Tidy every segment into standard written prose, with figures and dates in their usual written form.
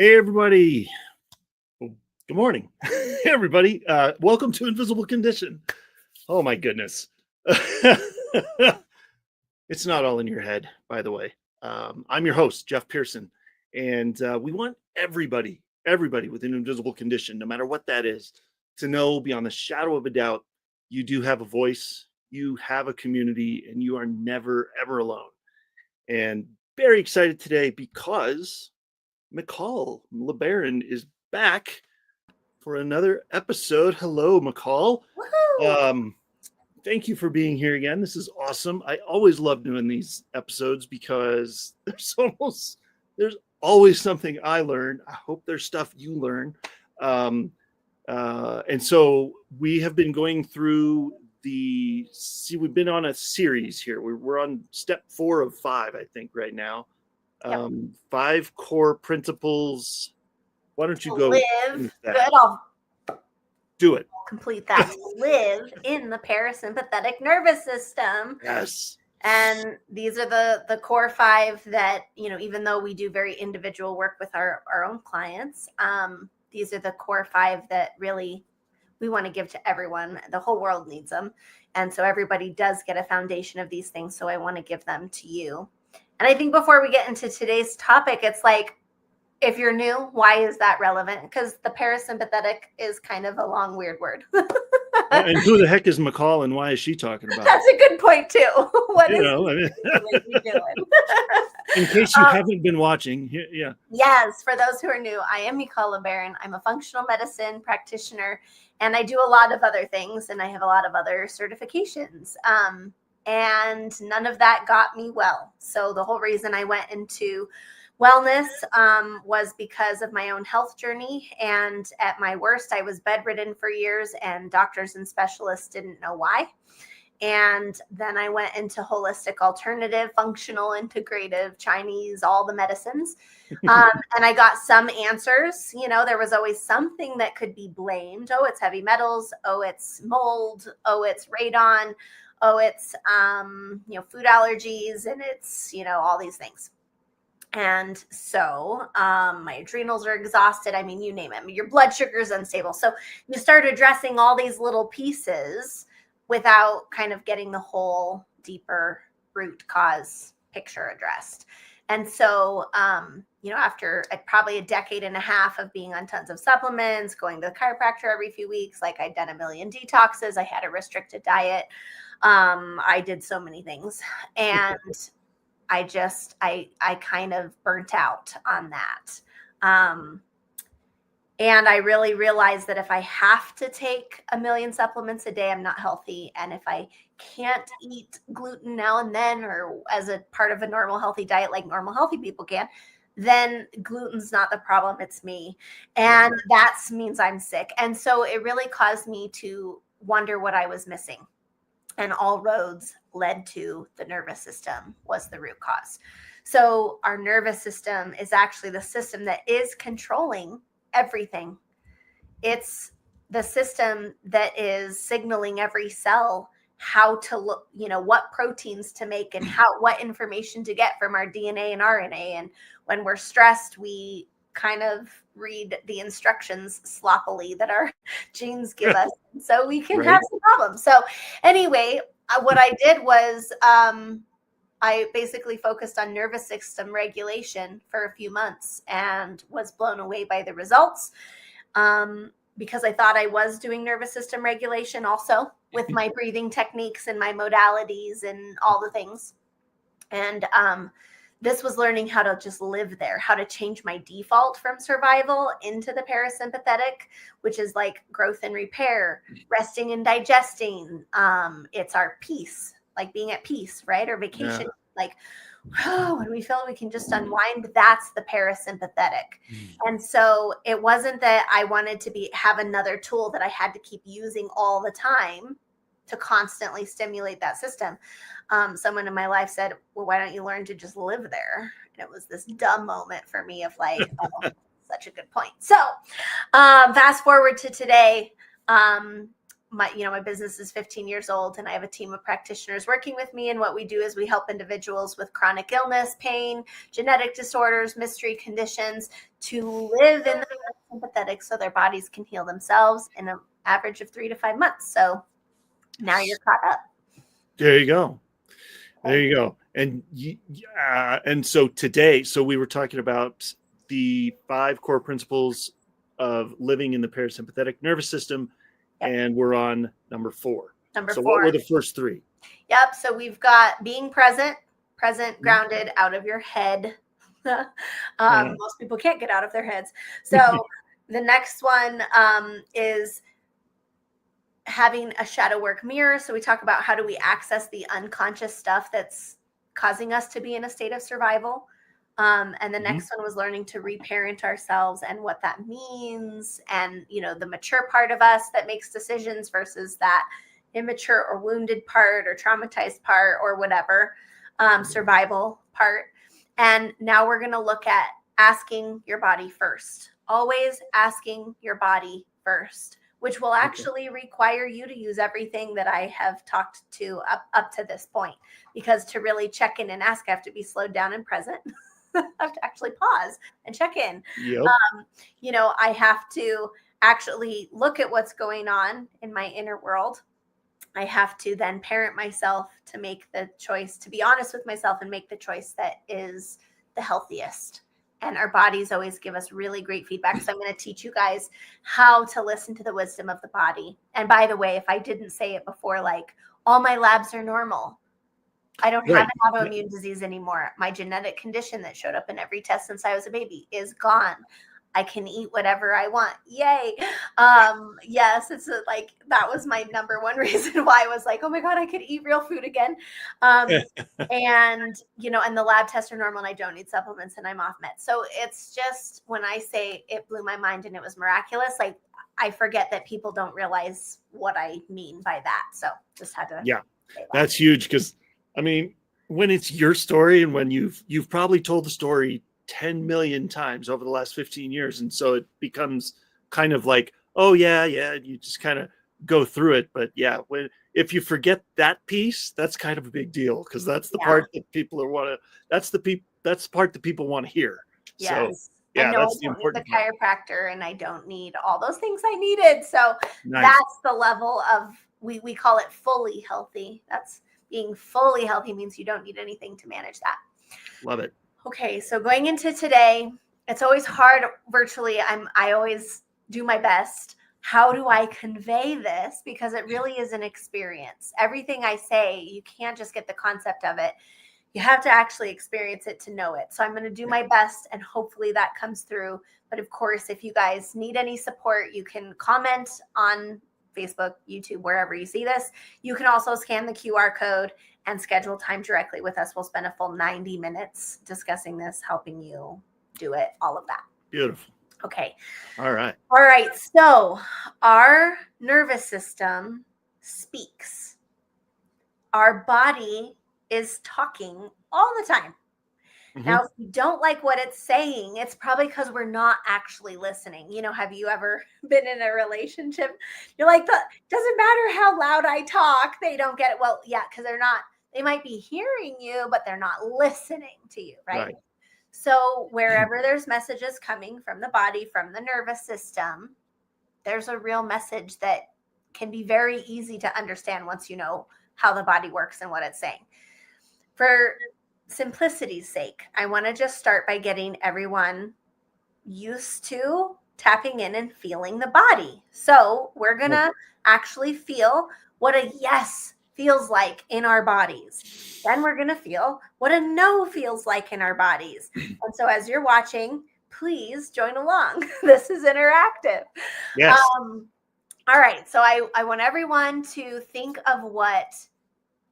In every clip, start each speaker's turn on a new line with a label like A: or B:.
A: Hey, everybody. Well, good morning. Hey, everybody. Welcome to Invisible Condition. Oh, my goodness. It's not all in your head, by the way. I'm your host, Jeff Pearson, and we want everybody with an invisible condition, no matter what that is, to know beyond the shadow of a doubt, you do have a voice, you have a community, and you are never, ever alone. And very excited today because Michal LeBaron is back for another episode. Hello, Michal.
B: Woohoo!
A: Um, Thank you for being here again. This is awesome. I always love doing these episodes because there's always something I learn. I hope there's stuff you learn. And so we have been going through we've been on a series here. We're on step 4 of 5, I think, right now.
B: Yep.
A: 5 core principles. Why don't you go
B: Live.
A: that?
B: Good. I'll
A: Do it.
B: complete that. Live in the parasympathetic nervous system.
A: Yes.
B: And these are the core 5 that, even though we do very individual work with our own clients, these are the core 5 that really we want to give to everyone. The whole world needs them. And so everybody does get a foundation of these things. So I want to give them to you. And I think before we get into today's topic, it's like, if you're new, why is that relevant? Because the parasympathetic is kind of a long, weird word.
A: And who the heck is Michal and why is she talking about
B: That's
A: it?
B: a good point, too. What
A: You
B: is
A: know, I mean,
B: lady doing?
A: in case you haven't been watching, yeah.
B: Yes, for those who are new, I am Michal LeBaron. I'm a functional medicine practitioner, and I do a lot of other things, and I have a lot of other certifications. And none of that got me well. So the whole reason I went into wellness was because of my own health journey. And at my worst, I was bedridden for years, and doctors and specialists didn't know why. And then I went into holistic, alternative, functional, integrative, Chinese, all the medicines. And I got some answers. There was always something that could be blamed. Oh, it's heavy metals. Oh, it's mold. Oh, it's radon. Oh, it's, food allergies. And it's, all these things. And so my adrenals are exhausted. I mean, you name it. Your blood sugar is unstable. So you start addressing all these little pieces without kind of getting the whole deeper root cause picture addressed. And so, after probably a decade and a half of being on tons of supplements, going to the chiropractor every few weeks, like I'd done a million detoxes, I had a restricted diet. I did so many things. And I kind of burnt out on that. And I really realized that if I have to take a million supplements a day, I'm not healthy. And if I can't eat gluten now and then, or as a part of a normal healthy diet, like normal healthy people can, then gluten's not the problem, it's me. And that means I'm sick. And so it really caused me to wonder what I was missing. And all roads led to the nervous system was the root cause. So our nervous system is actually the system that is controlling everything. It's the system that is signaling every cell how to look, what proteins to make and what information to get from our DNA and RNA. And when we're stressed, we kind of read the instructions sloppily that our genes give us. So we can have some problems. So anyway, what I did was I basically focused on nervous system regulation for a few months and was blown away by the results because I thought I was doing nervous system regulation also with my breathing techniques and my modalities and all the things. And this was learning how to just live there, how to change my default from survival into the parasympathetic, which is like growth and repair, resting and digesting. It's our peace, like being at peace, right? Or vacation, like, when we feel we can just unwind, that's the parasympathetic. And so it wasn't that I wanted to have another tool that I had to keep using all the time to constantly stimulate that system. Someone in my life said, well, why don't you learn to just live there? And it was this dumb moment for me of like, such a good point. So fast forward to today. my business is 15 years old, and I have a team of practitioners working with me. And what we do is we help individuals with chronic illness, pain, genetic disorders, mystery conditions to live in the sympathetic so their bodies can heal themselves in an average of 3 to 5 months. So now you're caught up.
A: There you go. There you go. And so today, so we were talking about the 5 core principles of living in the parasympathetic nervous system, and we're on number 4. So what were the first 3?
B: Yep. So we've got being present, grounded, out of your head. Most people can't get out of their heads. So the next one is having a shadow work mirror. So we talk about how do we access the unconscious stuff that's causing us to be in a state of survival. And the next one was learning to reparent ourselves and what that means. And, the mature part of us that makes decisions versus that immature or wounded part or traumatized part or whatever, survival part. And now we're going to look at asking your body first, always asking your body first, which will actually require you to use everything that I have talked to up to this point, because to really check in and ask, I have to be slowed down and present. I have to actually pause and check in.
A: Yep.
B: I have to actually look at what's going on in my inner world. I have to then parent myself to make the choice, to be honest with myself and make the choice that is the healthiest. And our bodies always give us really great feedback. So I'm going to teach you guys how to listen to the wisdom of the body. And by the way, if I didn't say it before, like, all my labs are normal. I don't have an autoimmune disease anymore. My genetic condition that showed up in every test since I was a baby is gone. I can eat whatever I want. Yay. Yes, it's that was my number one reason why I was like, oh my God, I could eat real food again. And the lab tests are normal and I don't need supplements and I'm off meds. So it's just, when I say it blew my mind and it was miraculous, like, I forget that people don't realize what I mean by that. So just had to.
A: Yeah, that's huge. Because I mean, when it's your story and when you've probably told the story 10 million times over the last 15 years. And so it becomes kind of like, oh yeah, you just kind of go through it. But yeah, if you forget that piece, that's kind of a big deal, because that's the part that people that's the part that people want to hear.
B: Yes.
A: So yeah, that's
B: the important the chiropractor, and I don't need all those things I needed. So that's the level of, we call it fully healthy. That's being fully healthy means you don't need anything to manage that.
A: Love it.
B: Okay, so going into today, it's always hard virtually. I always do my best. How do I convey this? Because it really is an experience. Everything I say, you can't just get the concept of it. You have to actually experience it to know it. So I'm going to do my best, and hopefully that comes through. But of course, if you guys need any support, you can comment on Facebook, YouTube, wherever you see this. You can also scan the QR code and schedule time directly with us. We'll spend a full 90 minutes discussing this, helping you do it, all of that.
A: Beautiful.
B: Okay.
A: All right.
B: So our nervous system speaks. Our body is talking all the time. Now, if you don't like what it's saying, it's probably because we're not actually listening. Have you ever been in a relationship? You're like, doesn't matter how loud I talk, they don't get it. Well, yeah, because they might be hearing you, but they're not listening to you, right? So wherever there's messages coming from the body, from the nervous system, there's a real message that can be very easy to understand once you know how the body works and what it's saying. For simplicity's sake, I want to just start by getting everyone used to tapping in and feeling the body. So we're going to actually feel what a yes feels like in our bodies. Then we're going to feel what a no feels like in our bodies. And so as you're watching, please join along. This is interactive.
A: Yes.
B: All right. So I want everyone to think of what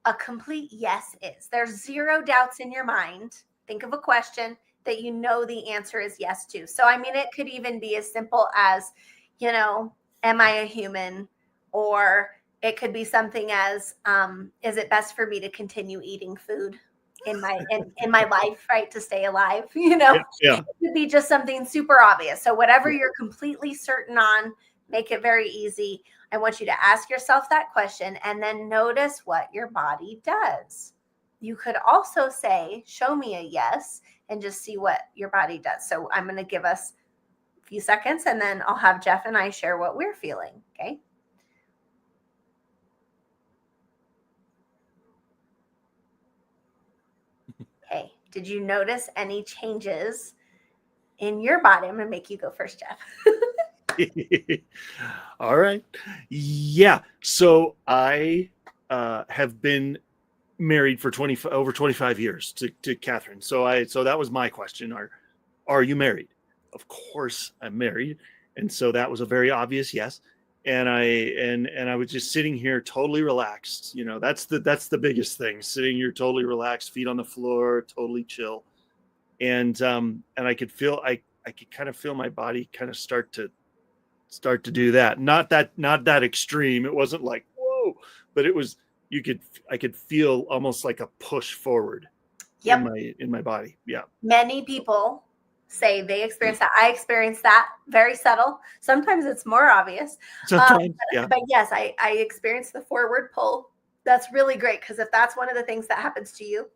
B: a complete yes is. There's zero doubts in your mind. Think of a question that you know the answer is yes to. So, I mean, it could even be as simple as, am I a human? Or it could be something as, is it best for me to continue eating food in my life, right? To stay alive,
A: Yeah.
B: It could be just something super obvious. So whatever you're completely certain on, make it very easy. I want you to ask yourself that question and then notice what your body does. You could also say, show me a yes, and just see what your body does. So I'm going to give us a few seconds, and then I'll have Jeff and I share what we're feeling. Okay. Okay. Did you notice any changes in your body? I'm going to make you go first, Jeff.
A: All right. Yeah. So I have been married for over 25 years to Catherine. So that was my question. Are you married? Of course I'm married. And so that was a very obvious yes. And I was just sitting here totally relaxed. You know, that's the biggest thing. Sitting here totally relaxed, feet on the floor, totally chill. And I could kind of feel my body kind of start to do that. Not that extreme. It wasn't like, whoa, but it was, I could feel almost like a push forward in my body. Yeah.
B: Many people say they experience that. I experienced that, very subtle. Sometimes it's more obvious.
A: Sometimes, yeah.
B: But yes, I experienced the forward pull. That's really great, because if that's one of the things that happens to you,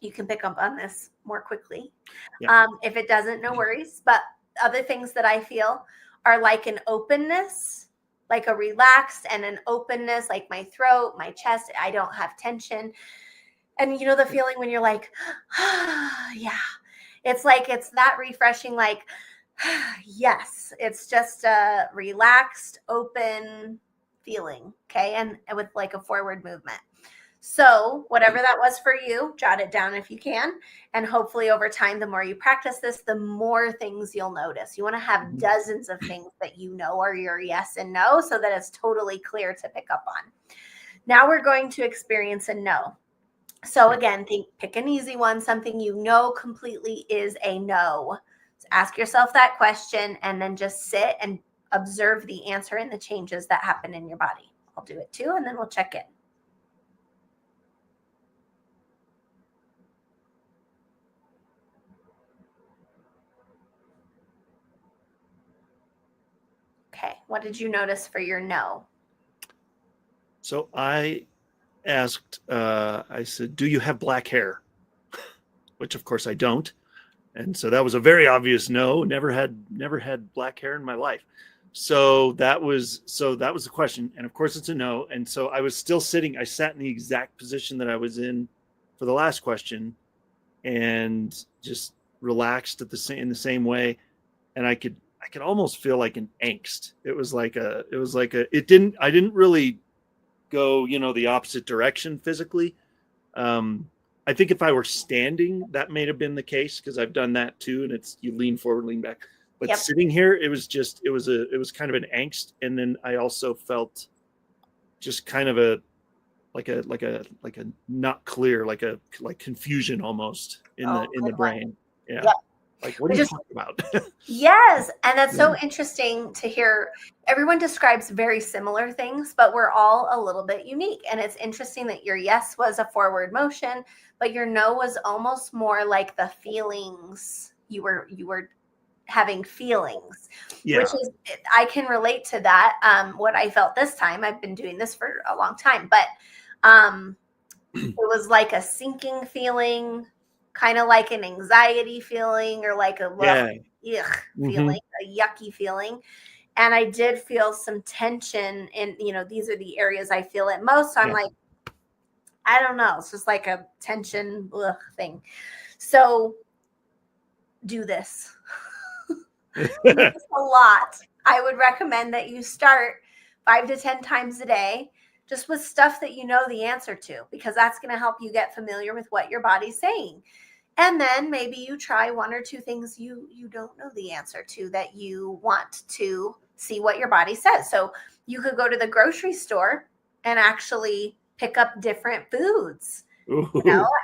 B: you can pick up on this more quickly. Yeah. If it doesn't, no worries. But other things that I feel are like an openness, like a relaxed and an openness, like my throat, my chest. I don't have tension. And you know the feeling when you're like, yeah, it's like, it's that refreshing, like, yes, it's just a relaxed, open feeling. Okay. And with like a forward movement. So whatever that was for you, jot it down if you can. And hopefully over time, the more you practice this, the more things you'll notice. You want to have dozens of things that you know are your yes and no, so that it's totally clear to pick up on. Now we're going to experience a no. So again, pick an easy one, something you know completely is a no. So ask yourself that question and then just sit and observe the answer and the changes that happen in your body. I'll do it too, and then we'll check in. Okay, what did you notice for your no?
A: So I asked, I said, do you have black hair? Which of course I don't. And so that was a very obvious no. Never had black hair in my life. So that was the question. And of course it's a no. And so I was still sitting. I sat in the exact position that I was in for the last question, and just relaxed in the same way. And I could almost feel like an angst. I didn't really go, the opposite direction physically. I think if I were standing, that may have been the case, because I've done that too. And it's, you lean forward, lean back, but sitting here, it was kind of an angst. And then I also felt just kind of like a not clear, like confusion almost in the brain. Yeah. Yep. Like, what are you talking about?
B: Yes. And that's so interesting to hear. Everyone describes very similar things, but we're all a little bit unique. And it's interesting that your yes was a forward motion, but your no was almost more like the feelings. You were having feelings, which is, I can relate to that. What I felt this time, I've been doing this for a long time, but it was like a sinking feeling, kind of like an anxiety feeling, or like a feeling, a yucky feeling. And I did feel some tension in, these are the areas I feel it most. So I'm like, I don't know. It's just like a tension thing. So do this. Do this a lot. I would recommend that you start 5 to 10 times a day, just with stuff that you know the answer to, because that's going to help you get familiar with what your body's saying. And then maybe you try 1 or 2 things you don't know the answer to, that you want to see what your body says. So you could go to the grocery store and actually pick up different foods,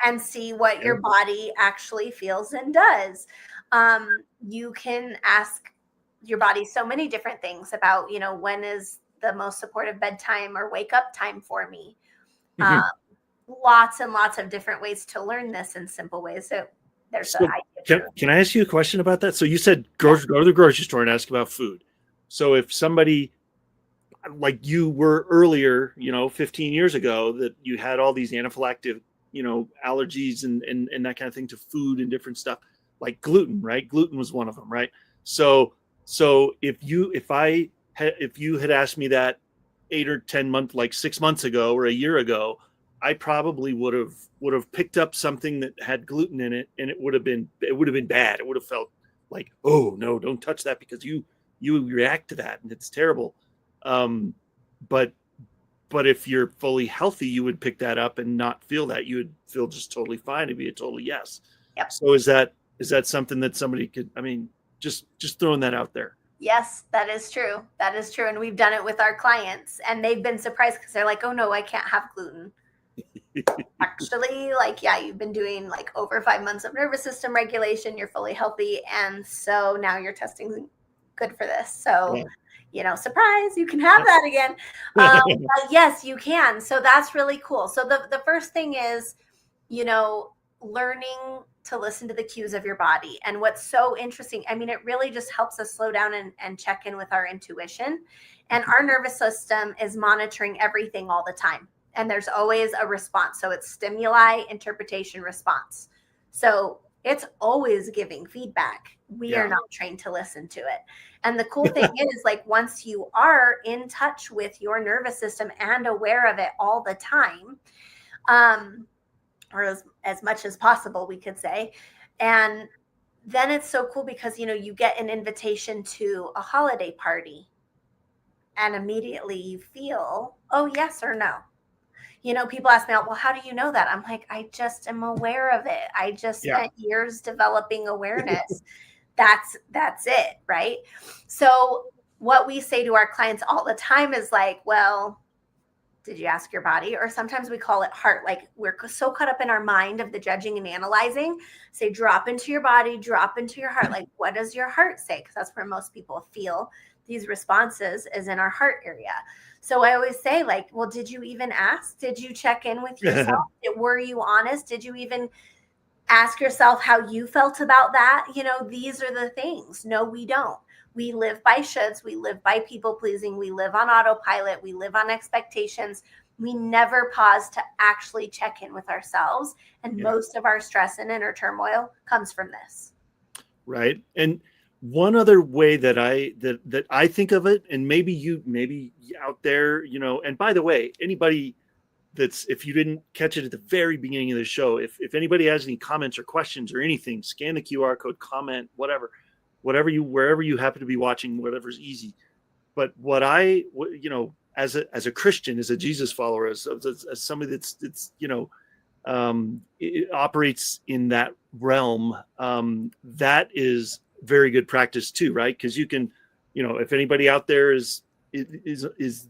B: and see what your body actually feels and does. You can ask your body so many different things about, when is the most supportive bedtime or wake up time for me. Lots and lots of different ways to learn this in simple ways. So there's
A: can I ask you a question about that? So you said go to the grocery store and ask about food. So if somebody like you were earlier, 15 years ago, that you had all these anaphylactic, allergies and that kind of thing to food and different stuff, like gluten, right? Gluten was one of them, right? So if you had asked me that 8 or 10 months, like 6 months ago or a year ago, I probably would have picked up something that had gluten in it, and it would have been bad. It would have felt like, oh no, don't touch that, because you react to that and it's terrible. But if you're fully healthy, you would pick that up and not feel that. You would feel just totally fine. It'd be a total yes.
B: Yep.
A: So is that something that somebody could, just throwing that out there?
B: Yes, that is true. That is true. And we've done it with our clients, and they've been surprised because they're like, oh no, I can't have gluten. Actually, yeah, you've been doing over 5 months of nervous system regulation. You're fully healthy. And so now you're testing good for this. So, surprise, you can have that again. Yes, you can. So that's really cool. So the first thing is, learning to listen to the cues of your body. And what's so interesting, it really just helps us slow down and check in with our intuition. And our nervous system is monitoring everything all the time. And there's always a response. So it's stimuli, interpretation, response. So it's always giving feedback. We are not trained to listen to it. And the cool thing is, once you are in touch with your nervous system and aware of it all the time, or as much as possible, we could say, and then it's so cool because, you get an invitation to a holiday party and immediately you feel, oh, yes or no. People ask me, well, how do you know that? I'm like, I just am aware of it. I just spent years developing awareness. That's it, right? So what we say to our clients all the time is well, did you ask your body? Or sometimes we call it heart. We're so caught up in our mind of the judging and analyzing. Say, drop into your body, drop into your heart. What does your heart say? Because that's where most people feel these responses, is in our heart area. So I always say, well, did you even ask? Did you check in with yourself? Were you honest? Did you even ask yourself how you felt about that? These are the things. No, we don't. We live by shoulds. We live by people pleasing. We live on autopilot. We live on expectations. We never pause to actually check in with ourselves. And most of our stress and inner turmoil comes from this. Right.
A: And one other way that I think of it, and maybe out there, and by the way, anybody if you didn't catch it at the very beginning of the show, if anybody has any comments or questions or anything, scan the QR code, comment, wherever you happen to be watching, whatever's easy. But as a Christian, as a Jesus follower, as somebody that's it operates in that realm, that is very good practice too, right? Because you can, if anybody out there is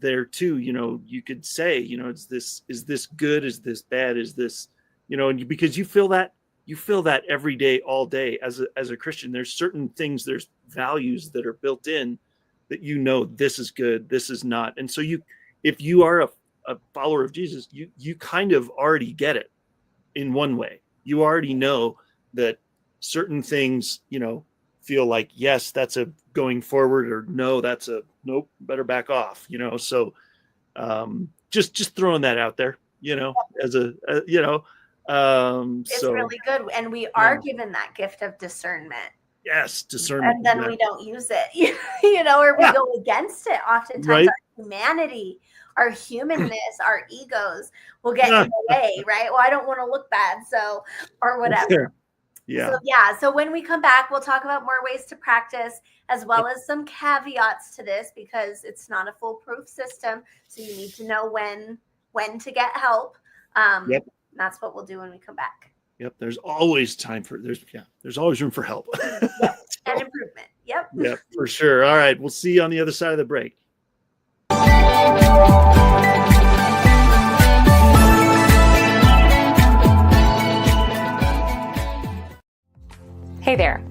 A: there too, you could say, is this good? Is this bad? Is this, because you feel that every day, all day as a Christian. There's certain things, there's values that are built in that, this is good, this is not. And so if you are a follower of Jesus, you kind of already get it in one way. You already know that certain things, feel like, yes, that's a going forward, or no, that's a nope, better back off, so just throwing that out there, as
B: it's really good. And we are given that gift of discernment.
A: Yes, discernment.
B: And then we don't use it, or we go against it. Oftentimes, right? Our humanity, our humanness, our egos will get in the way, right? Well, I don't want to look bad, so, or whatever. So when we come back, we'll talk about more ways to practice, as well as some caveats to this, because it's not a foolproof system. So you need to know when to get help. That's what we'll do when we come back.
A: Yep. There's always there's always room for help.
B: And improvement. Yep.
A: Yep, for sure. All right. We'll see you on the other side of the break.
C: Hey there.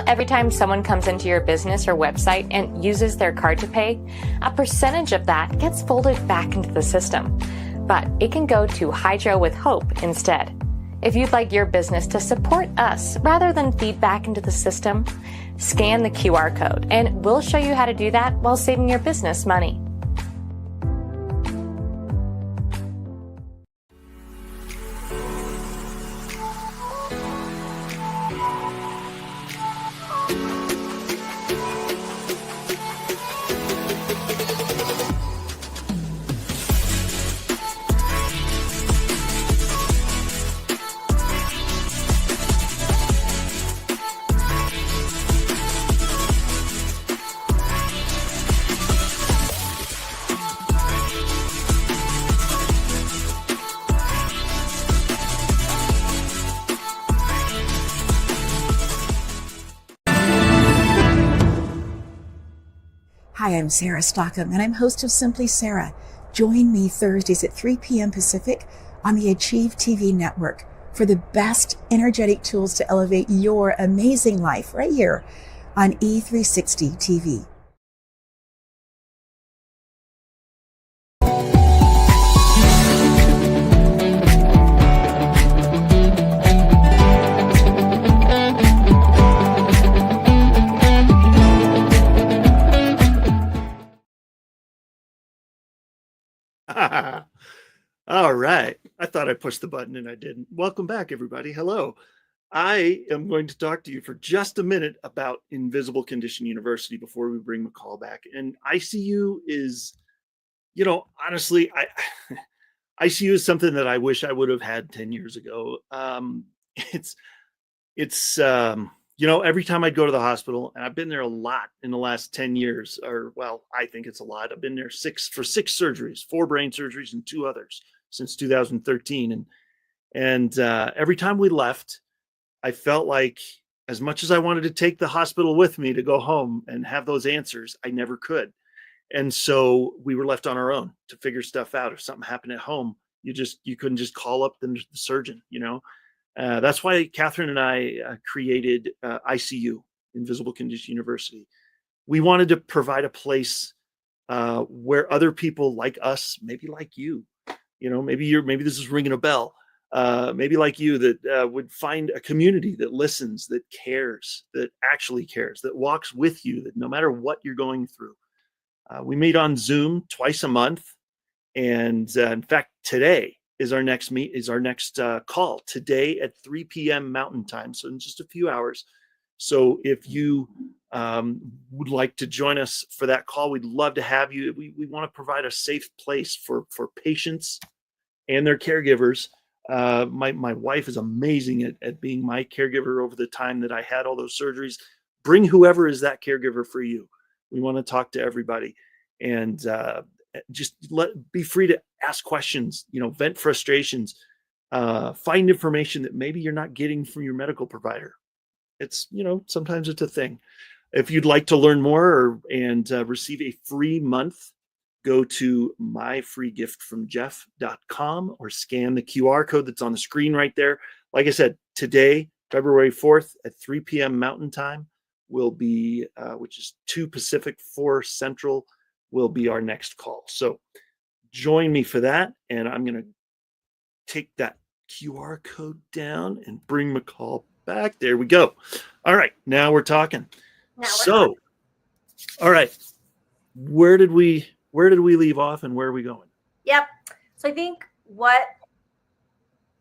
C: Every time someone comes into your business or website and uses their card to pay, a percentage of that gets folded back into the system. But it can go to Hydro with Hope instead. If you'd like your business to support us rather than feed back into the system, scan the QR code and we'll show you how to do that while saving your business money.
D: Hi, I'm Sarah Stockham, and I'm host of Simply Sarah. Join me Thursdays at 3 p.m. Pacific on the Achieve TV network for the best energetic tools to elevate your amazing life right here on E360 TV.
A: All right. I thought I pushed the button and I didn't. Welcome back, everybody. Hello. I am going to talk to you for just a minute about Invisible Condition University before we bring Michal back. And ICU is, honestly, ICU is something that I wish I would have had 10 years ago. It's every time I'd go to the hospital, and I've been there a lot in the last 10 years, or well, I think it's a lot. I've been there for six surgeries, 4 brain surgeries and 2 others since 2013. And every time we left, I felt like as much as I wanted to take the hospital with me to go home and have those answers, I never could. And so we were left on our own to figure stuff out. If something happened at home, you couldn't just call up the surgeon, That's why Catherine and I created ICU, Invisible Condition University. We wanted to provide a place where other people like us, maybe like you, maybe this is ringing a bell, maybe like you, that would find a community that listens, that cares, that actually cares, that walks with you, that no matter what you're going through. We meet on Zoom twice a month, and in fact, today is our next call today at 3 p.m. Mountain Time. So in just a few hours. So if you would like to join us for that call, we'd love to have you. We want to provide a safe place for patients and their caregivers. My wife is amazing at being my caregiver over the time that I had all those surgeries. Bring whoever is that caregiver for you. We want to talk to everybody, and just be free to ask questions, vent frustrations, find information that maybe you're not getting from your medical provider. It's, sometimes it's a thing. If you'd like to learn more and receive a free month, go to myfreegiftfromjeff.com or scan the QR code that's on the screen right there. Like I said, today, February 4th at 3 p.m. Mountain Time will be, which is 2 Pacific, 4 Central, will be our next call. So join me for that. And I'm going to take that QR code down and bring Michal back. There we go. All right. Now we're talking. All right. Where did we leave off and where are we going?
B: Yep. So I think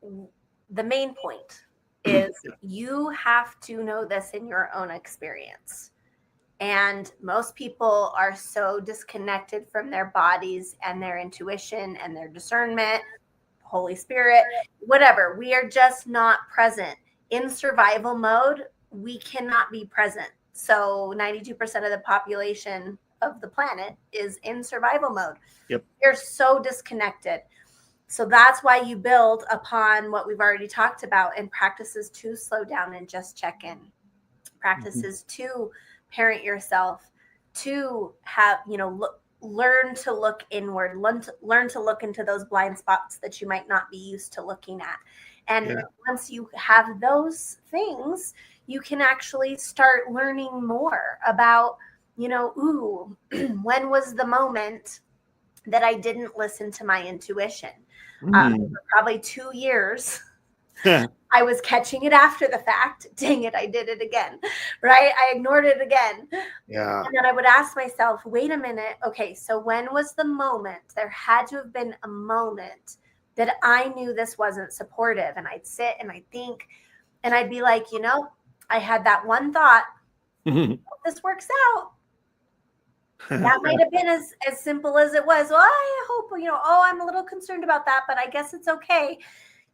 B: the main point is you have to know this in your own experience. And most people are so disconnected from their bodies and their intuition and their discernment, Holy Spirit, whatever. We are just not present. In survival mode, we cannot be present. So 92% of the population of the planet is in survival mode.
A: Yep.
B: You're so disconnected. So that's why you build upon what we've already talked about and practices to slow down and just check in. Practices to parent yourself, to have, learn to look inward, learn to look into those blind spots that you might not be used to looking at. And once you have those things, you can actually start learning more about, when was the moment that I didn't listen to my intuition? For probably 2 years, I was catching it after the fact. Dang it, I did it again, right? I ignored it again.
A: Yeah.
B: And then I would ask myself, wait a minute. Okay, so when was the moment? There had to have been a moment that I knew this wasn't supportive. And I'd sit and I'd think, and I'd be like, I had that one thought, hope this works out. That might have been as simple as it was. Well, I hope, I'm a little concerned about that, but I guess it's okay.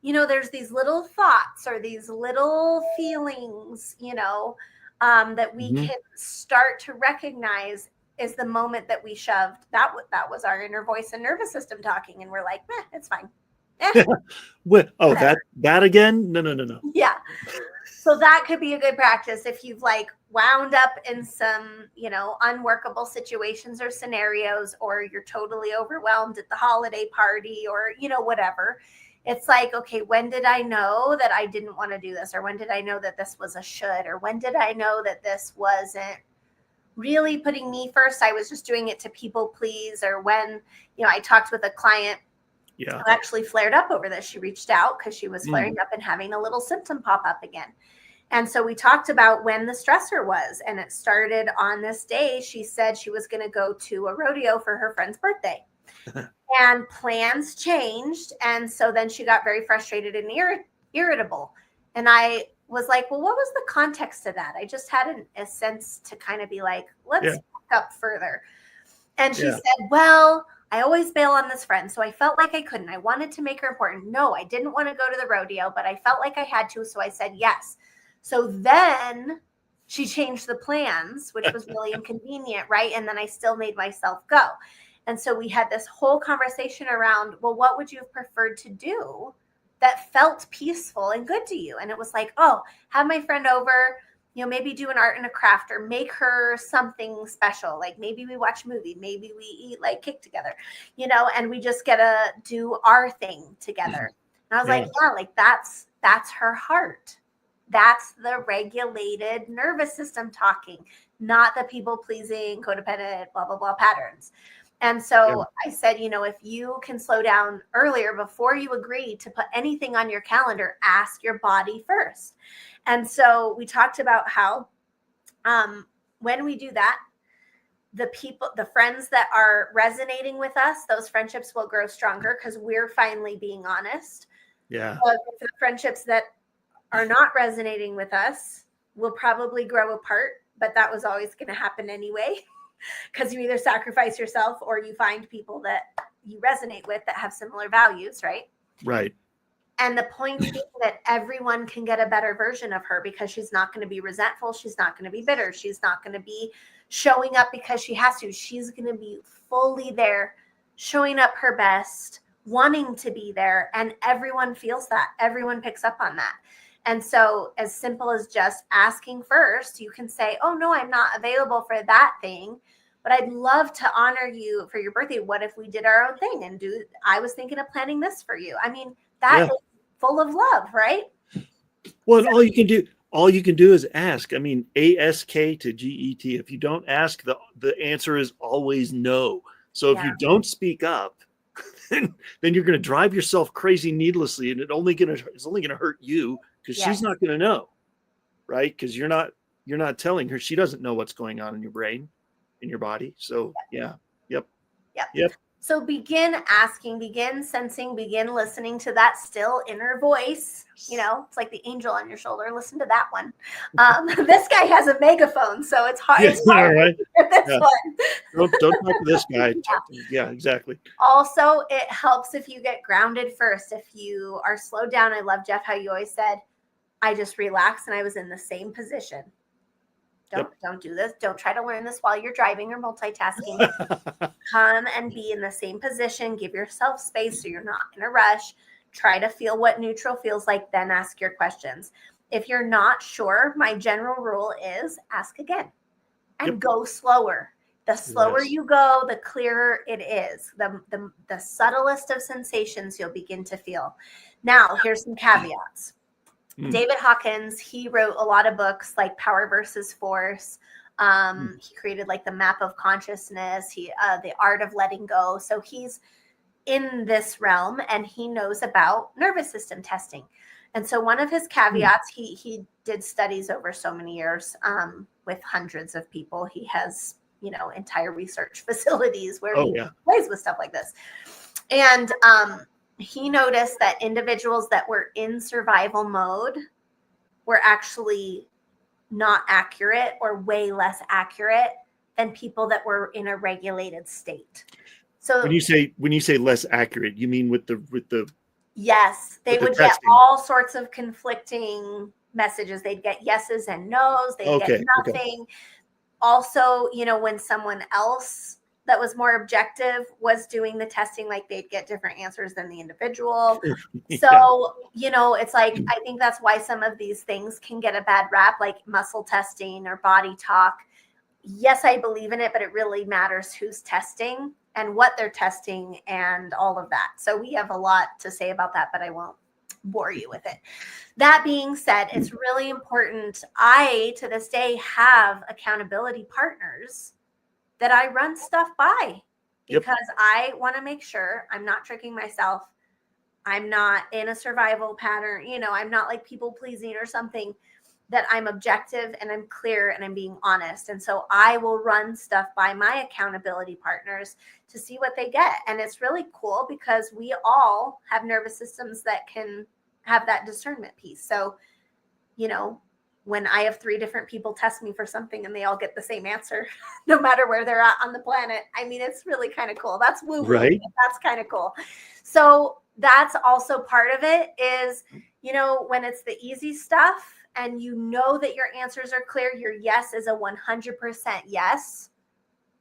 B: There's these little thoughts or these little feelings, that we can start to recognize is the moment that we shoved. That was our inner voice and nervous system talking. And we're like, it's fine.
A: That again? No.
B: Yeah. So that could be a good practice if you've wound up in some, unworkable situations or scenarios, or you're totally overwhelmed at the holiday party or, whatever. It's like, okay, when did I know that I didn't want to do this? Or when did I know that this was a should? Or when did I know that this wasn't really putting me first? I was just doing it to people please. Or when, I talked with a client who actually flared up over this. She reached out because she was flaring up and having a little symptom pop up again. And so we talked about when the stressor was, and it started on this day. She said she was going to go to a rodeo for her friend's birthday. And plans changed. And so then she got very frustrated and irritable. And I was like, well, what was the context of that? I just had a sense to kind of be like, let's back up further. And she said, well, I always bail on this friend. So I felt like I couldn't. I wanted to make her important. No, I didn't want to go to the rodeo, but I felt like I had to. So I said yes. So then she changed the plans, which was really inconvenient, right? And then I still made myself go. And so we had this whole conversation around, well, what would you have preferred to do that felt peaceful and good to you? And it was like, oh, have my friend over, maybe do an art and a craft, or make her something special. Like maybe we watch a movie, maybe we eat cake together, and we just get to do our thing together. And I was like, that's her heart. That's the regulated nervous system talking, not the people pleasing, codependent, blah, blah, blah patterns. And so I said, if you can slow down earlier before you agree to put anything on your calendar, ask your body first. And so we talked about how when we do that, the friends that are resonating with us, those friendships will grow stronger because we're finally being honest.
A: Yeah.
B: But the friendships that are not resonating with us will probably grow apart, but that was always going to happen anyway. Because you either sacrifice yourself or you find people that you resonate with that have similar values, right?
A: Right.
B: And the point being that everyone can get a better version of her because she's not going to be resentful. She's not going to be bitter. She's not going to be showing up because she has to. She's going to be fully there, showing up her best, wanting to be there. And everyone feels that. Everyone picks up on that. And so as simple as just asking first, you can say, oh, no, I'm not available for that thing, but I'd love to honor you for your birthday. What if we did our own thing and I was thinking of planning this for you. I mean, that is full of love, right?
A: Well, all you can do is ask. I mean, ASK to GET. If you don't ask, the answer is always no. So if you don't speak up, then you're going to drive yourself crazy needlessly, and it's only going to hurt you. Because she's not going to know, right? Because you're not telling her. She doesn't know what's going on in your brain, in your body. So Yep.
B: So begin asking, begin sensing, begin listening to that still inner voice. It's like the angel on your shoulder. Listen to that one. This guy has a megaphone, so it's hard. It's hard
A: right.
B: this one.
A: Don't talk to this guy. Yeah, exactly.
B: Also, it helps if you get grounded first. If you are slowed down, I love, Jeff, how you always said, I just relaxed and I was in the same position. Don't do this. Don't try to learn this while you're driving or multitasking. Come and be in the same position. Give yourself space so you're not in a rush. Try to feel what neutral feels like, then ask your questions. If you're not sure, my general rule is ask again and go slower. The slower you go, the clearer it is. The subtlest of sensations you'll begin to feel. Now, here's some caveats. David Hawkins, he wrote a lot of books like Power versus Force. He created the map of consciousness, the art of letting go. So he's in this realm and he knows about nervous system testing. And so one of his caveats, he did studies over so many years with hundreds of people. He has, entire research facilities where he plays with stuff like this. And he noticed that individuals that were in survival mode were actually not accurate or way less accurate than people that were in a regulated state. So
A: when you say less accurate, you mean with the
B: yes, they would get all sorts of conflicting messages. They'd get yeses and nos. They'd get nothing. Okay. Also, when someone else that was more objective was doing the testing, like they'd get different answers than the individual. So, it's like, I think that's why some of these things can get a bad rap, like muscle testing or body talk. Yes, I believe in it, but it really matters who's testing and what they're testing and all of that. So we have a lot to say about that, but I won't bore you with it. That being said, it's really important. I, to this day, have accountability partners that I run stuff by because I want to make sure I'm not tricking myself. I'm not in a survival pattern. I'm not like people pleasing or something, that I'm objective and I'm clear and I'm being honest. And so I will run stuff by my accountability partners to see what they get. And it's really cool because we all have nervous systems that can have that discernment piece. So, when I have 3 different people test me for something and they all get the same answer, no matter where they're at on the planet, I mean, it's really kind of cool. That's woo-woo. Right. That's kind of cool. So that's also part of it is, when it's the easy stuff, and that your answers are clear, your yes is a 100% yes.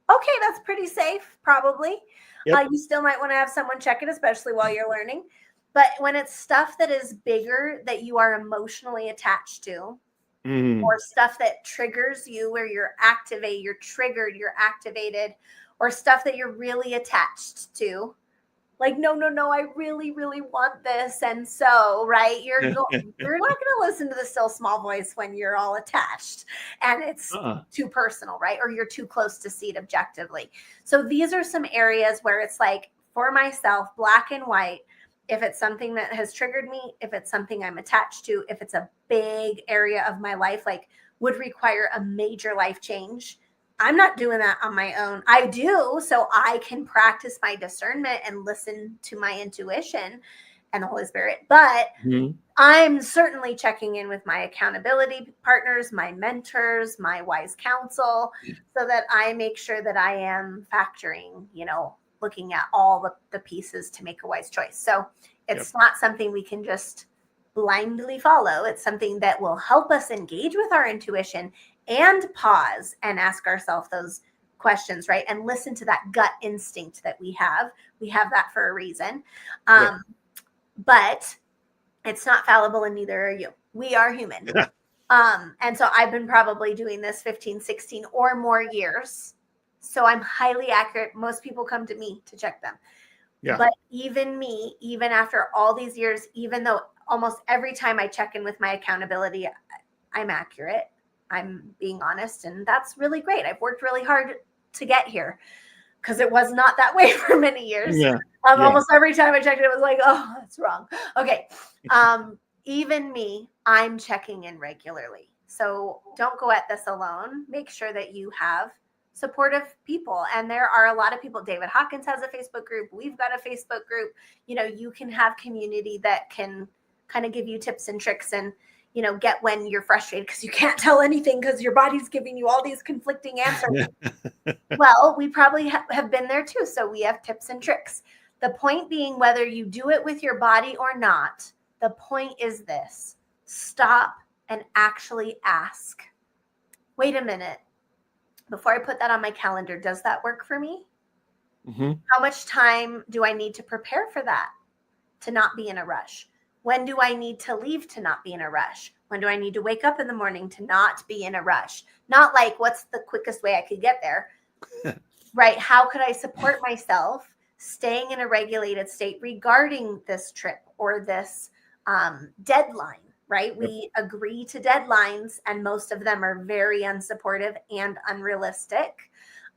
B: Okay, that's pretty safe, probably. Yep. You still might want to have someone check it, especially while you're learning. But when it's stuff that is bigger that you are emotionally attached to, or stuff that triggers you where you're triggered, you're activated, or stuff that you're really attached to, like, no, I really, really want this. And so, right, you're not going to listen to the still small voice when you're all attached and it's too personal, right? Or you're too close to see it objectively. So these are some areas where it's like, for myself, black and white, if it's something that has triggered me, if it's something I'm attached to, if it's a big area of my life, like would require a major life change, I'm not doing that on my own. I do so I can practice my discernment and listen to my intuition and the Holy Spirit. But I'm certainly checking in with my accountability partners, my mentors, my wise counsel, so that I make sure that I am factoring, looking at all the pieces to make a wise choice. So it's not something we can just blindly follow. It's something that will help us engage with our intuition and pause and ask ourselves those questions, right? And listen to that gut instinct that we have. We have that for a reason. But it's not fallible and neither are you. We are human. And so I've been probably doing this 15, 16 or more years. So I'm highly accurate. Most people come to me to check them. Yeah. But even me, even after all these years, even though almost every time I check in with my accountability, I'm accurate. I'm being honest. And that's really great. I've worked really hard to get here because it was not that way for many years. Yeah. Almost every time I checked it, it was like, oh, that's wrong. Okay. Even me, I'm checking in regularly. So don't go at this alone. Make sure that you have supportive people. And there are a lot of people. David Hawkins has a Facebook group. We've got a Facebook group. You can have community that can kind of give you tips and tricks and, get when you're frustrated because you can't tell anything because your body's giving you all these conflicting answers. Well, we probably have been there too. So we have tips and tricks. The point being, whether you do it with your body or not, the point is this: stop and actually ask, wait a minute, before I put that on my calendar, does that work for me? Mm-hmm. How much time do I need to prepare for that to not be in a rush? When do I need to leave to not be in a rush? When do I need to wake up in the morning to not be in a rush? Not like, what's the quickest way I could get there? Right? How could I support myself staying in a regulated state regarding this trip or this deadline? Right? Yep. We agree to deadlines, and most of them are very unsupportive and unrealistic.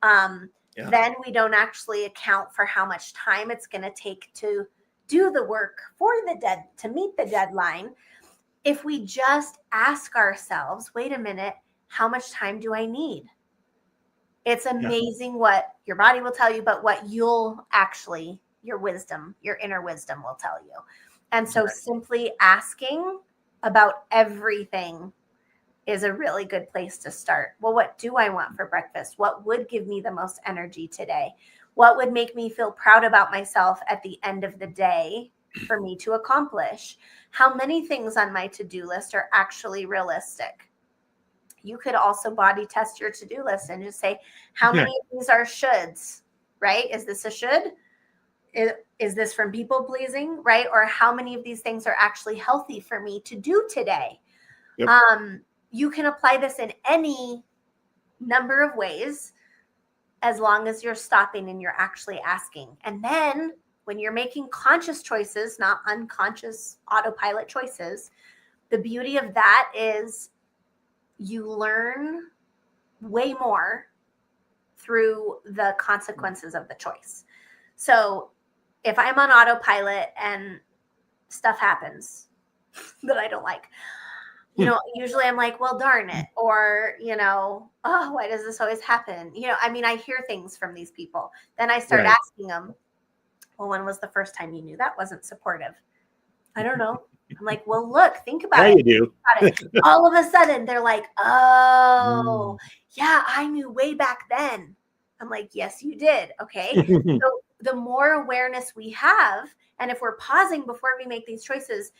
B: Then we don't actually account for how much time it's going to take to do the work for to meet the deadline. if we just ask ourselves, wait a minute, how much time do I need? It's amazing what your body will tell you, but what you'll actually, your wisdom, your inner wisdom will tell you. And so simply asking about everything is a really good place to start. Well, what do I want for breakfast? What would give me the most energy today? What would make me feel proud about myself at the end of the day for me to accomplish? How many things on my to-do list are actually realistic? You could also body test your to-do list and just say, how many of these are shoulds, right? Is this a should? Is this from people pleasing, right? Or how many of these things are actually healthy for me to do today?
A: Yep.
B: You can apply this in any number of ways as long as you're stopping and you're actually asking. And then when you're making conscious choices, not unconscious autopilot choices, the beauty of that is you learn way more through the consequences of the choice. So if I'm on autopilot and stuff happens that I don't like, usually I'm like, well, darn it. Or, oh, why does this always happen? I hear things from these people. Then I start asking them, well, when was the first time you knew that wasn't supportive? I don't know. I'm like, well, look, think about it.
A: You do.
B: Think about it. All of a sudden they're like, oh, yeah, I knew way back then. I'm like, yes, you did. Okay. So the more awareness we have, and if we're pausing before we make these choices,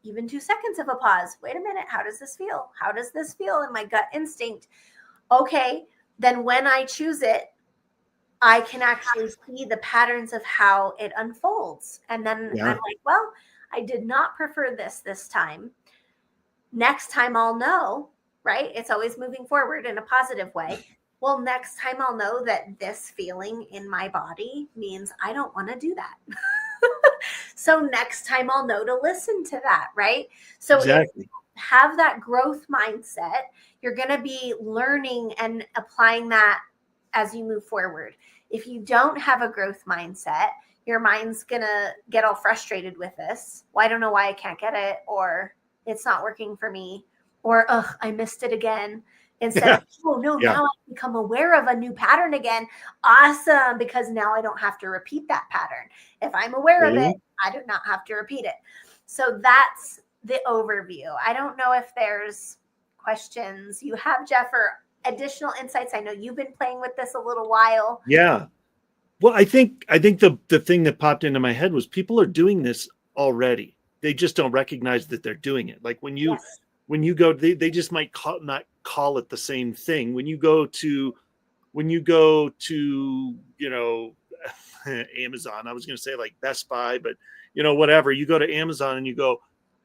B: even 2 seconds of a pause, wait a minute, how does this feel? How does this feel in my gut instinct? Okay, then when I choose it, I can actually see the patterns of how it unfolds. And then I'm like, well, I did not prefer this time. Next time I'll know, right? It's always moving forward in a positive way. Well, next time I'll know that this feeling in my body means I don't want to do that. So next time I'll know to listen to that, right? So
A: exactly.
B: Have that growth mindset. You're going to be learning and applying that as you move forward. If you don't have a growth mindset, your mind's going to get all frustrated with this. Well, I don't know why I can't get it, or it's not working for me, or, I missed it again. Instead of, oh no, now I become aware of a new pattern again. Awesome, because now I don't have to repeat that pattern. If I'm aware of it, I do not have to repeat it. So that's the overview. I don't know if there's questions you have, Jeff, or additional insights. I know you've been playing with this a little while.
A: Yeah. Well, I think the thing that popped into my head was people are doing this already. They just don't recognize that they're doing it. Like when you go, they just might not call it the same thing. When you go to Amazon, I was going to say like Best Buy, but whatever, you go to Amazon and you go,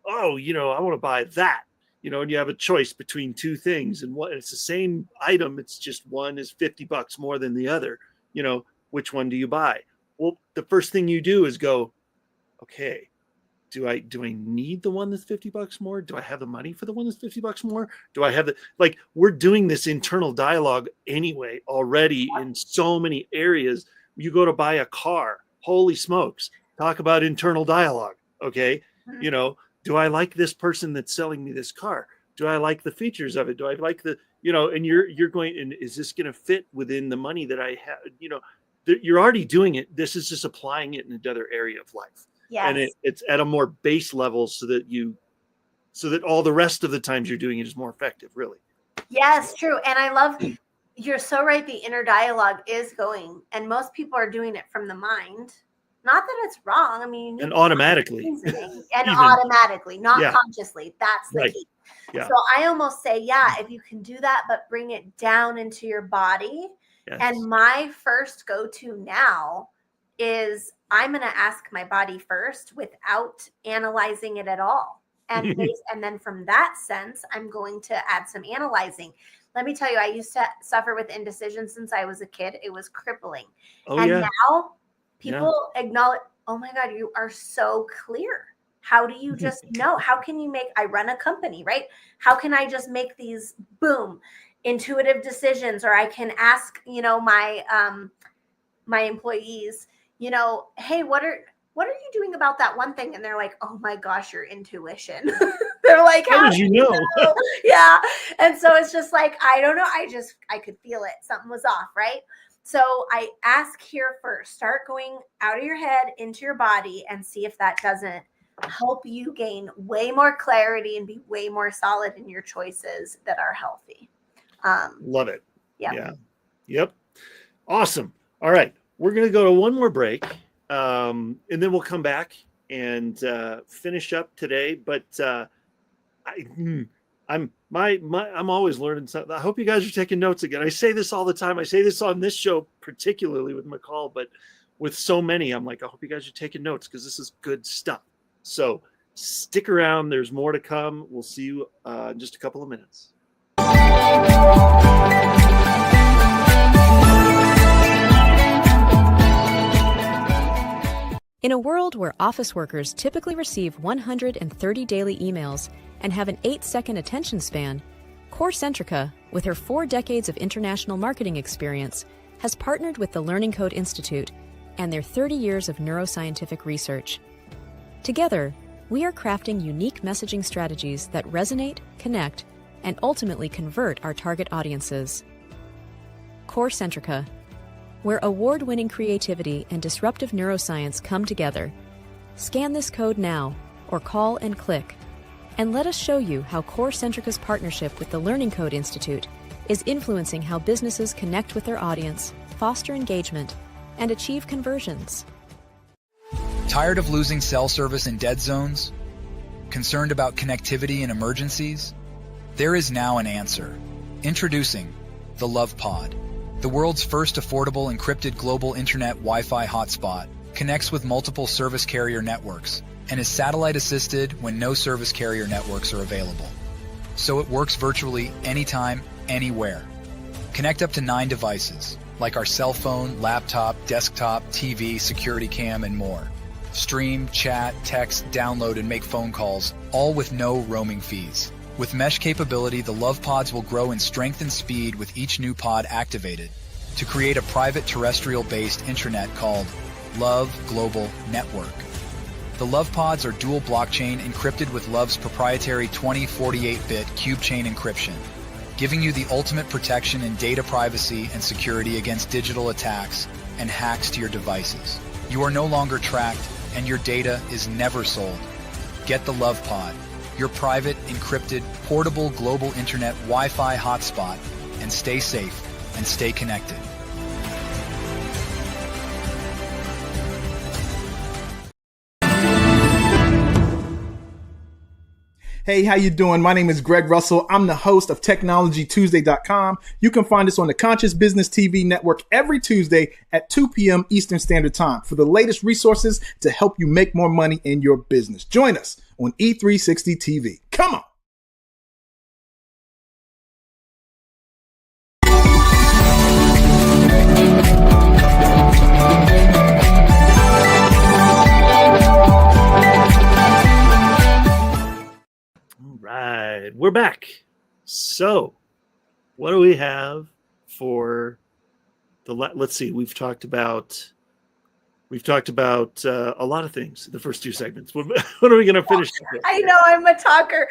A: oh, I want to buy that, and you have a choice between two things, and it's the same item. It's just one is $50 more than the other. Which one do you buy? Well, the first thing you do is go, okay, do I need the one that's $50 more? Do I have the money for the one that's $50 more? Do I have we're doing this internal dialogue anyway already in so many areas. You go to buy a car, holy smokes, talk about internal dialogue. Okay.
B: Mm-hmm.
A: Do I like this person that's selling me this car? Do I like the features of it? Do I like and you're going, and is this going to fit within the money that I have? You're already doing it. This is just applying it in another area of life.
B: Yes.
A: And it's at a more base level so that all the rest of the times you're doing it is more effective, really.
B: Yes, true. And I love, you're so right. The inner dialogue is going, and most people are doing it from the mind. Not that it's wrong. I mean,
A: and automatically,
B: automatically, not consciously. That's the key.
A: Yeah.
B: So I almost say, if you can do that, but bring it down into your body. Yes. And my first go-to now is I'm going to ask my body first without analyzing it at all. And then from that sense, I'm going to add some analyzing. Let me tell you, I used to suffer with indecision since I was a kid. It was crippling. Now people acknowledge, oh my God, you are so clear. How do you just know? How can you I run a company, right? How can I just make these intuitive decisions? Or I can ask, my employees, hey, what are you doing about that one thing? And they're like, oh my gosh, your intuition. They're like,
A: How did you know?
B: Yeah. And so it's just like, I don't know. I could feel it. Something was off, right? So I ask here first, start going out of your head into your body and see if that doesn't help you gain way more clarity and be way more solid in your choices that are healthy.
A: Love it.
B: Yeah.
A: Yep. Awesome. All right. We're going to go to one more break. And then we'll come back and finish up today. But I'm always learning something. I hope you guys are taking notes again. I say this all the time. I say this on this show, particularly with Michal, but with so many, I'm like, I hope you guys are taking notes because this is good stuff. So stick around. There's more to come. We'll see you in just a couple of minutes.
E: In a world where office workers typically receive 130 daily emails and have an 8-second attention span, CoreCentrica, with her 4 decades of international marketing experience, has partnered with the Learning Code Institute and their 30 years of neuroscientific research. Together, we are crafting unique messaging strategies that resonate, connect, and ultimately convert our target audiences. CoreCentrica, where award-winning creativity and disruptive neuroscience come together. Scan this code now, or call and click, and let us show you how CoreCentrica's partnership with the Learning Code Institute is influencing how businesses connect with their audience, foster engagement, and achieve conversions.
F: Tired of losing cell service in dead zones? Concerned about connectivity in emergencies? There is now an answer. Introducing the Love Pod. The world's first affordable encrypted global internet Wi-Fi hotspot connects with multiple service carrier networks and is satellite assisted when no service carrier networks are available. So it works virtually anytime, anywhere. Connect up to 9 devices, like our cell phone, laptop, desktop, TV, security cam, and more. Stream, chat, text, download, and make phone calls, all with no roaming fees. With mesh capability, the Love Pods will grow in strength and speed with each new pod activated to create a private terrestrial-based intranet called Love Global Network. The Love Pods are dual blockchain encrypted with Love's proprietary 2048-bit cube chain encryption, giving you the ultimate protection in data privacy and security against digital attacks and hacks to your devices. You are no longer tracked, and your data is never sold. Get the Love Pod, your private, encrypted, portable global internet Wi-Fi hotspot, and stay safe and stay connected.
G: Hey, how you doing? My name is Greg Russell. I'm the host of TechnologyTuesday.com. You can find us on the Conscious Business TV network every Tuesday at 2 p.m. Eastern Standard Time for the latest resources to help you make more money in your business. Join us on E360 TV. Come on.
A: All right, we're back. So, what do we have for the? Let's see. We've talked about a lot of things in the first 2 segments. What are we going to finish with?
B: I know I'm a talker.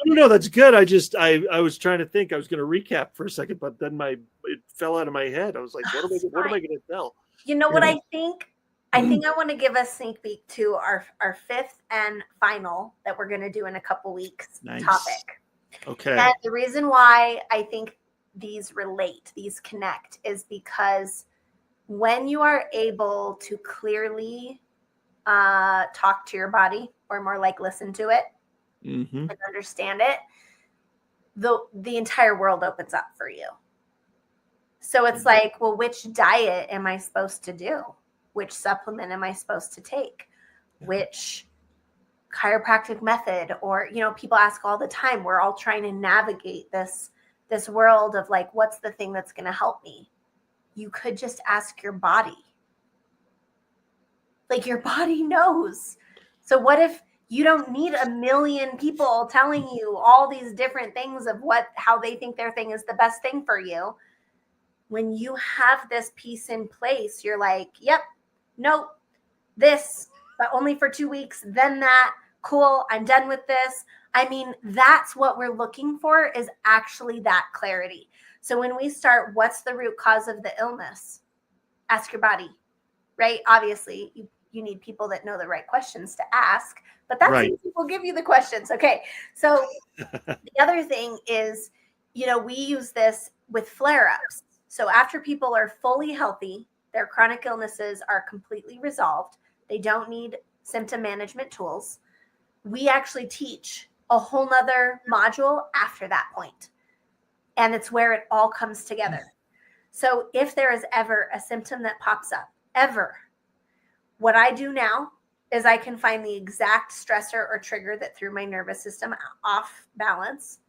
A: No, that's good. I was trying to think. I was going to recap for a second, but then it fell out of my head. I was like, what am I going to tell?
B: You know what I think? I want to give a sneak peek to our 5th and final that we're going to do in a couple weeks topic.
A: Okay.
B: And the reason why I think these connect is because when you are able to clearly talk to your body, or more like listen to it and understand it, the entire world opens up for you. So it's like, well, which diet am I supposed to do? Which supplement am I supposed to take? Which chiropractic method? Or, people ask all the time, we're all trying to navigate this world of like, what's the thing that's going to help me? You could just ask your body. Like, your body knows. So what if you don't need a million people telling you all these different things of how they think their thing is the best thing for you? When you have this piece in place, you're like, yep, nope, this, but only for 2 weeks, then that. Cool, I'm done with this. I mean, that's what we're looking for, is actually that clarity. So when we start, what's the root cause of the illness? Ask your body, right? Obviously, you need people that know the right questions to ask, but that's
A: Right.
B: easy. We'll give you the questions. Okay. So the other thing is, we use this with flare-ups. So after people are fully healthy, their chronic illnesses are completely resolved, they don't need symptom management tools, we actually teach a whole nother module after that point. And it's where it all comes together. So if there is ever a symptom that pops up, ever, what I do now is I can find the exact stressor or trigger that threw my nervous system off balance.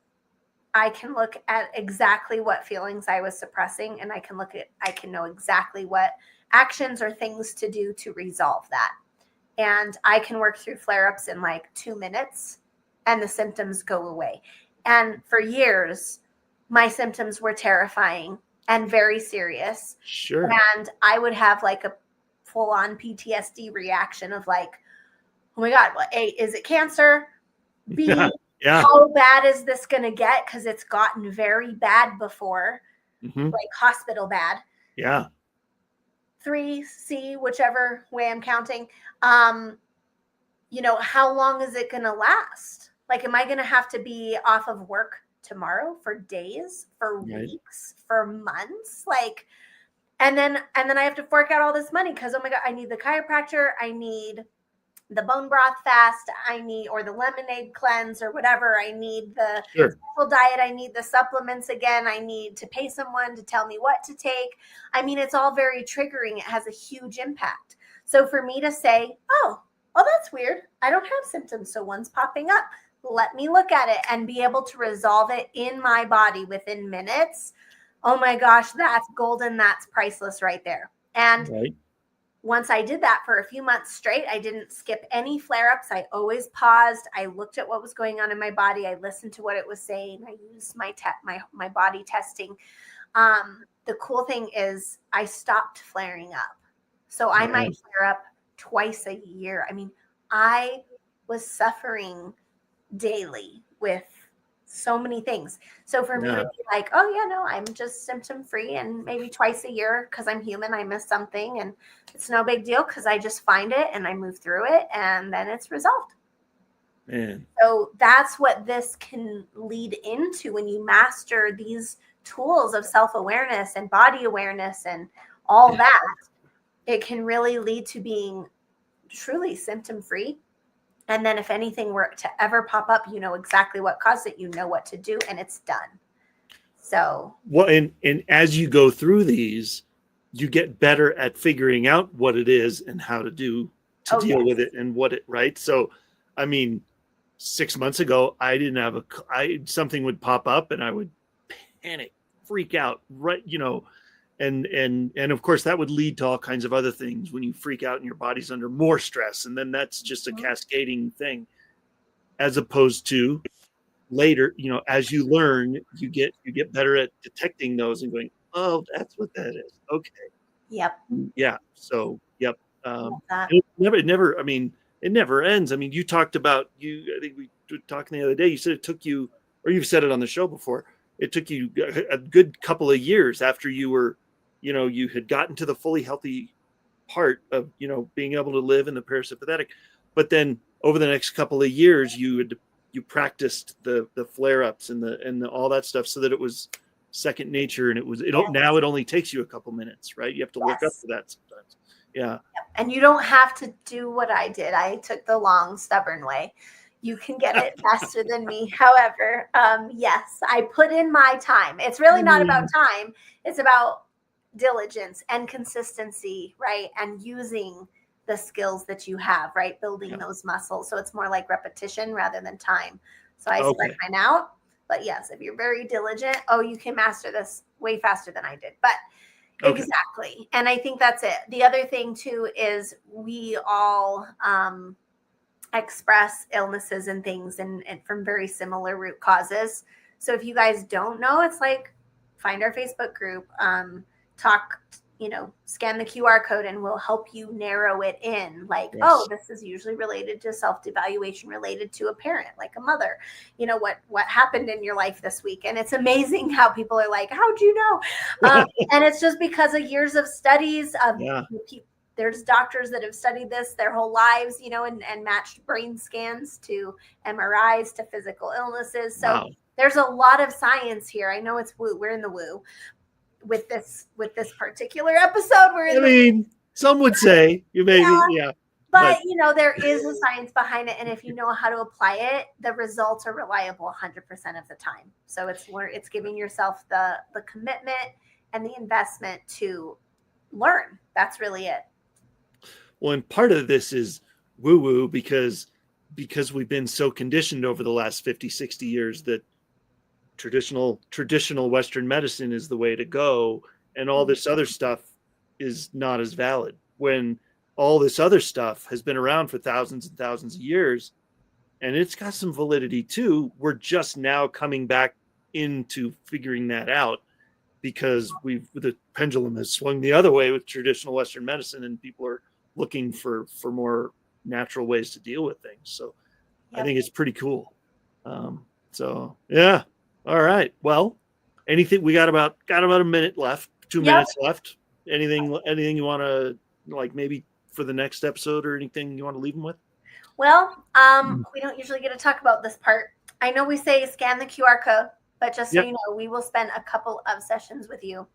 B: I can look at exactly what feelings I was suppressing, and I can know exactly what actions or things to do to resolve that. And I can work through flare-ups in like 2 minutes and the symptoms go away. And for years, my symptoms were terrifying and very serious.
A: Sure.
B: And I would have like a full-on PTSD reaction of like, oh my God, A, is it cancer? B,
A: Yeah.
B: how bad is this going to get? Because it's gotten very bad before, like hospital bad.
A: Yeah.
B: 3C, whichever way I'm counting. How long is it going to last? Like, am I going to have to be off of work tomorrow for days, for weeks, for months? Like, and then I have to fork out all this money because, oh my God, I need the chiropractor. I need the bone broth fast. Or the lemonade cleanse or whatever. I need the full diet. I need the supplements again. I need to pay someone to tell me what to take. I mean, it's all very triggering. It has a huge impact. So for me to say, oh, that's weird. I don't have symptoms. So one's popping up. Let me look at it and be able to resolve it in my body within minutes. Oh my gosh, that's golden. That's priceless right there. And once I did that for a few months straight, I didn't skip any flare-ups. I always paused. I looked at what was going on in my body. I listened to what it was saying. I used my body testing. The cool thing is I stopped flaring up. So I might flare up twice a year. I mean, I was suffering daily with so many things. So for me to be like, oh yeah, no, I'm just symptom free, and maybe twice a year because I'm human, I miss something, and it's no big deal because I just find it and I move through it and then it's resolved.
A: Man.
B: So that's what this can lead into when you master these tools of self-awareness and body awareness and all that. It can really lead to being truly symptom free. And then if anything were to ever pop up, you know exactly what caused it, you know what to do, and it's done. So.
A: Well, and as you go through these, you get better at figuring out what it is and how to deal with it and what it, right? So, I mean, 6 months ago, I didn't have something would pop up and I would panic, freak out, right? And of course that would lead to all kinds of other things when you freak out and your body's under more stress. And then that's just a cascading thing, as opposed to later, as you learn, you get better at detecting those and going, oh, that's what that is. Okay.
B: Yep.
A: Yeah. So, yep. It never ends. I mean, you talked about I think we were talking the other day, you said it took you, or you've said it on the show before, it took you a good couple of years after you were, you had gotten to the fully healthy part of, being able to live in the parasympathetic, but then over the next couple of years, you practiced the flare-ups and all that stuff so that it was second nature. And now it only takes you a couple minutes, right? You have to work up to that sometimes. Yeah.
B: And you don't have to do what I did. I took the long, stubborn way. You can get it faster than me. However, yes, I put in my time. It's really not about time. It's about diligence and consistency, right? And using the skills that you have, right? Building those muscles. So it's more like repetition rather than time. So I spread mine out. But yes, if you're very diligent, you can master this way faster than I did. But exactly. And I think that's it. The other thing too is we all express illnesses and things and from very similar root causes. So if you guys don't know, it's like find our Facebook group, talk scan the QR code and we'll help you narrow it in. Like,
A: Yes.
B: oh, this is usually related to self-devaluation related to a parent, like a mother. What happened in your life this week? And it's amazing how people are like, how'd you know? And it's just because of years of studies of there's doctors that have studied this their whole lives, and matched brain scans to MRIs to physical illnesses. So
A: Wow.
B: there's a lot of science here. I know it's woo. We're in the woo with this particular episode.
A: Some would say you maybe, yeah.
B: But there is a science behind it, and if you know how to apply it, the results are reliable 100% of the time. So it's giving yourself the commitment and the investment to learn. That's really it.
A: Well, and part of this is woo-woo because we've been so conditioned over the last 50, 60 years that traditional Western medicine is the way to go, and all this other stuff is not as valid, when all this other stuff has been around for thousands and thousands of years, and it's got some validity too. We're just now coming back into figuring that out because the pendulum has swung the other way with traditional Western medicine, and people are looking for more natural ways to deal with things. So I think it's pretty cool. So yeah. All right. Well, anything, we got about a minute left, 2 minutes left. Anything you want to, like, maybe for the next episode, or anything you want to leave them with?
B: Well, we don't usually get to talk about this part. I know we say scan the QR code, but just so you know, we will spend a couple of sessions with you.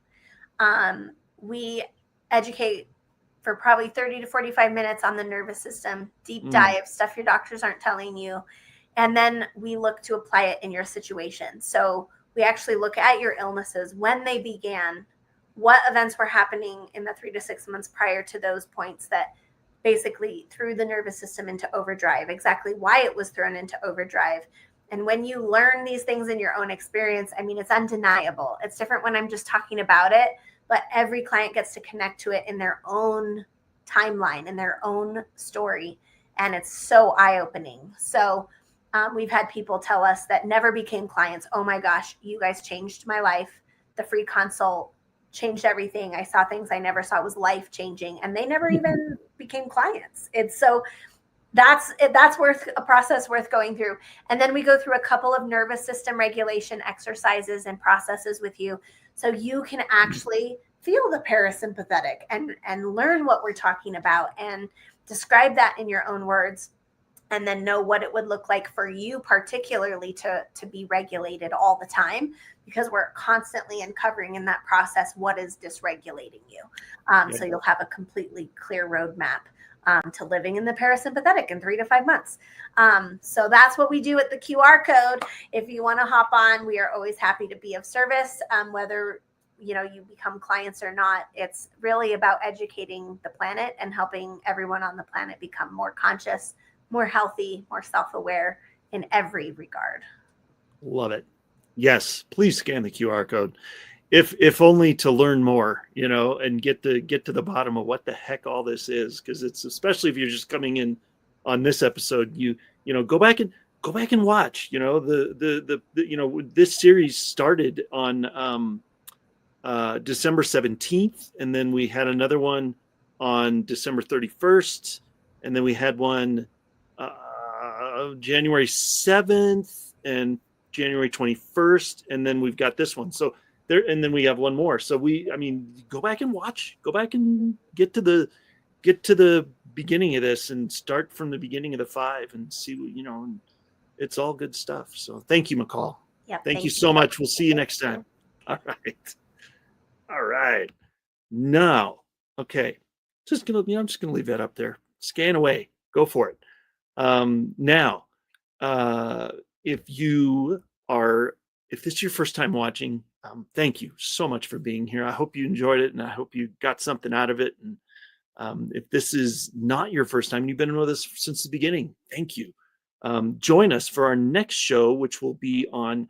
B: We educate for probably 30 to 45 minutes on the nervous system, deep dive, stuff your doctors aren't telling you. And then we look to apply it in your situation. So we actually look at your illnesses, when they began, what events were happening in the 3 to 6 months prior to those points that basically threw the nervous system into overdrive, exactly why it was thrown into overdrive. And when you learn these things in your own experience, I mean, it's undeniable. It's different when I'm just talking about it, but every client gets to connect to it in their own timeline, in their own story. And it's so eye-opening. So we've had people tell us that never became clients. Oh my gosh, you guys changed my life. The free consult changed everything. I saw things I never saw. It was life-changing. And they never even became clients. It's so that's worth a process worth going through. And then we go through a couple of nervous system regulation exercises and processes with you, so you can actually feel the parasympathetic and learn what we're talking about and describe that in your own words, and then know what it would look like for you particularly to be regulated all the time, because we're constantly uncovering in that process what is dysregulating you. So you'll have a completely clear roadmap to living in the parasympathetic in 3 to 5 months. So that's what we do at the QR code. If you want to hop on, we are always happy to be of service, whether you become clients or not. It's really about educating the planet and helping everyone on the planet become more conscious, more healthy, more self-aware in every regard.
A: Love it. Yes, please scan the QR code. If only to learn more, and get to the bottom of what the heck all this is, because it's, especially if you're just coming in on this episode, go back and watch. This series started on December 17th, and then we had another one on December 31st, and then we had one January 7th and January 21st, and then we've got this one. So there, and then we have one more. So go back and watch. Go back and get to the beginning of this and start from the beginning of the 5 and see what, and it's all good stuff. So thank you, Michal.
B: Yeah.
A: Thank you so much. We'll see you next time. All right. Now, okay. I'm just gonna leave that up there. Scan away. Go for it. Now, if this is your first time watching, thank you so much for being here. I hope you enjoyed it, and I hope you got something out of it. And if this is not your first time, you've been with us since the beginning, thank you. Join us for our next show, which will be on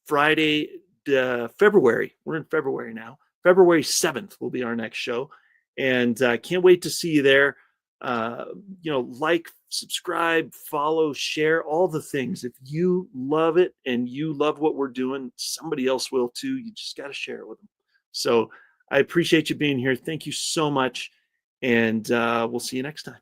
A: Friday, February. We're in February now. February 7th will be our next show. And I can't wait to see you there. Like, subscribe, follow, share, all the things. If you love it and you love what we're doing, somebody else will too. You just got to share it with them. So I appreciate you being here. Thank you so much. And we'll see you next time.